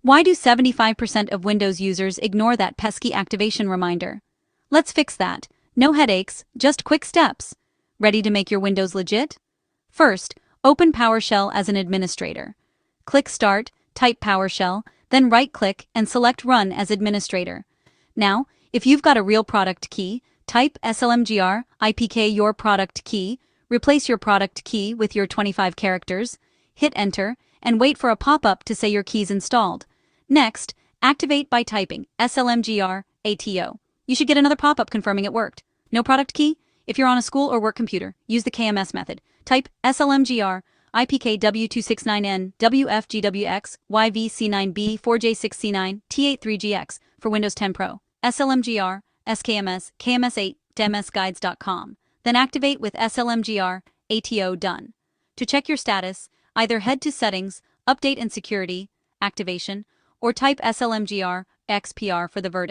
Why do 75% of Windows users ignore that pesky activation reminder? Let's fix that. No headaches, just quick steps. Ready to make your Windows legit? First, open PowerShell as an administrator. Click Start, type PowerShell, then right-click and select Run as administrator. Now, if you've got a real product key, type slmgr ipk your product key, replace your product key with your 25 characters, hit Enter, and wait for a pop-up to say your key's installed. Next, activate by typing slmgr ato. You should get another pop-up confirming it worked. No product key? If you're on a school or work computer, use the KMS method. Type slmgr ipkw269n wfgwx yvc9b 4j6c9 t83gx for Windows 10 Pro. slmgr skms kms8 demsguides.com. Then activate with slmgr ato done. To check your status, either head to Settings, Update and Security, Activation, or type slmgr xpr for the verdict.